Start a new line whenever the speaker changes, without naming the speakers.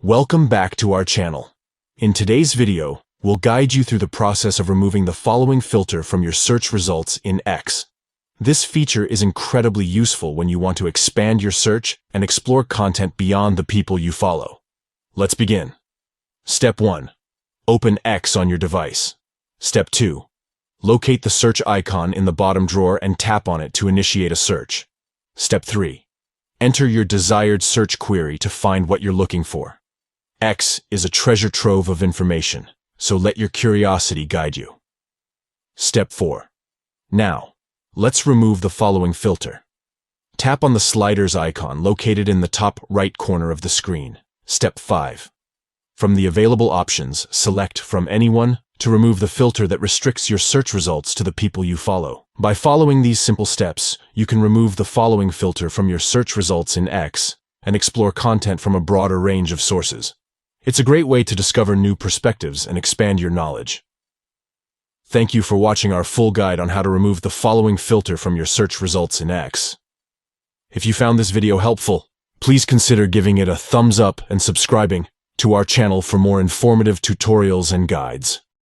Welcome back to our channel. In today's video, we'll guide you through the process of removing the following filter from your search results in X. This feature is incredibly useful when you want to expand your search and explore content beyond the people you follow. Let's begin. Step 1. Open X on your device. Step 2. Locate the search icon in the bottom drawer and tap on it to initiate a search. Step 3. Enter your desired search query to find what you're looking for. X is a treasure trove of information, so let your curiosity guide you. Step 4. Now, let's remove the following filter. Tap on the sliders icon located in the top right corner of the screen. Step 5. From the available options, select From Anyone to remove the filter that restricts your search results to the people you follow. By following these simple steps, you can remove the following filter from your search results in X and explore content from a broader range of sources. It's a great way to discover new perspectives and expand your knowledge. Thank you for watching our full guide on how to remove the following filter from your search results in X. If you found this video helpful, please consider giving it a thumbs up and subscribing to our channel for more informative tutorials and guides.